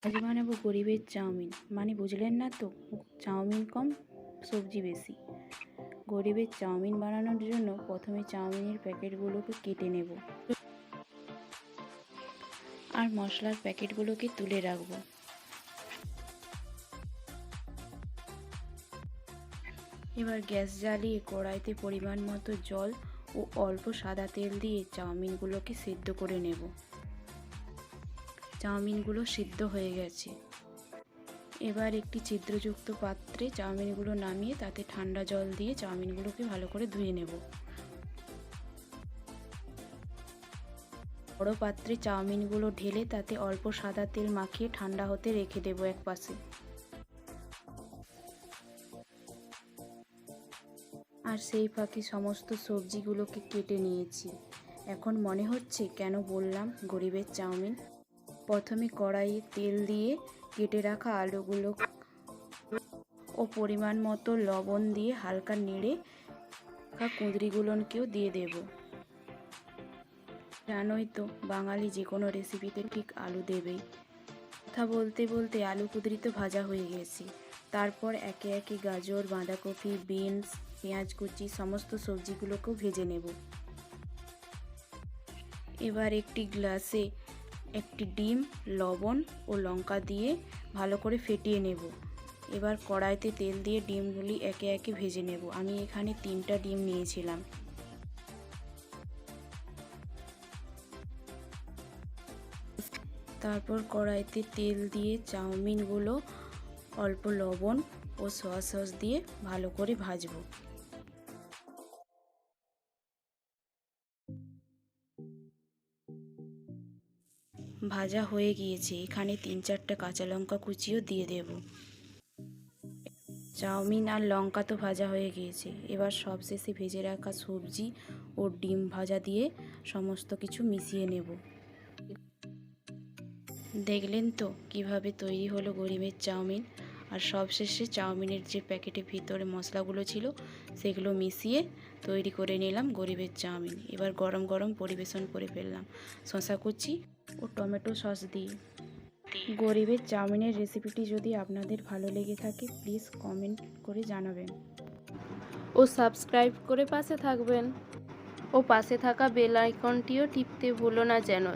আজ বানাবো গরিবের চাউমিন। মানে বুঝলেন না তো? চাউমিন কম, সবজি বেশি। গরিবের চাউমিন বানানোর জন্য প্রথমে চাউমিনের প্যাকেটগুলোকে কেটে নেব আর মশলার প্যাকেটগুলোকে তুলে রাখবো। এবার গ্যাস জ্বালিয়ে কড়াইতে পরিমাণ মতো জল ও অল্প সাদা তেল দিয়ে চাউমিনগুলোকে সিদ্ধ করে নেব। চাউমিনগুলো সিদ্ধ হয়ে গেছে। এবার একটি ছিদ্রযুক্ত পাত্রে চাউমিনগুলো নামিয়ে তাতে ঠান্ডা জল দিয়ে চাউমিনগুলোকে ভালো করে ধুয়ে নেব। বড় পাত্রে চাউমিনগুলো ঢেলে তাতে অল্প সাদা তেল মাখিয়ে ঠান্ডা হতে রেখে দেব এক পাশে। আর সেই ফাঁকে সমস্ত সবজিগুলোকে কেটে নিয়েছি। এখন মনে হচ্ছে কেন বললাম গরিবের চাউমিন। প্রথমে কড়াইয়ে তেল দিয়ে কেটে রাখা আলুগুলো ও পরিমাণ মতো লবণ দিয়ে হালকা নেড়ে কুঁদরিগুলোকেও দিয়ে দেব। জানোই তো বাঙালি যে কোনো রেসিপিতে ঠিক আলু দেবেই। কথা বলতে বলতে আলু কুঁদরি তো ভাজা হয়ে গেছে। তারপর একে একে গাজর, বাঁধাকপি, বিনস, পেঁয়াজ কুচি সমস্ত সবজিগুলোকেও ভেজে নেব। এবার একটি গ্লাসে একটি ডিম, লবণ ও লঙ্কা দিয়ে ভালো করে ফেটিয়ে নেব। এবার কড়াইতে তেল দিয়ে ডিমগুলি একে একে ভেজে নেব। আমি এখানে 3টা ডিম নিয়েছিলাম। তারপর কড়াইতে তেল দিয়ে চাউমিনগুলো অল্প লবণ ও সয়া সস দিয়ে ভালো করে ভাজবো। ভাজা হয়ে গিয়েছে। এখানে 3-4টা কাঁচা লঙ্কা কুচিও দিয়ে দেব। চাউমিন আর লঙ্কা তো ভাজা হয়ে গিয়েছে। এবার সবশেষে ভেজে রাখা সবজি ও ডিম ভাজা দিয়ে সমস্ত কিছু মিশিয়ে নেব। দেখলেন তো কিভাবে তৈরি হলো গরিবের চাউমিন। আর সবশেষে চাউমিনের যে প্যাকেটের ভিতরে মশলাগুলো ছিল সেগুলো মিশিয়ে তৈরি করে নিলাম গরিবের চাউমিন। এবার গরম গরম পরিবেশন করে ফেললাম শসা কুচি ও টমেটো সস দিয়ে। গরিবের চাউমিনের রেসিপিটি যদি আপনাদের ভালো লেগে থাকে প্লিজ কমেন্ট করে জানাবেন ও সাবস্ক্রাইব করে পাশে থাকবেন ও পাশে থাকা বেল আইকনটিও টিপতে ভুলো না যেন।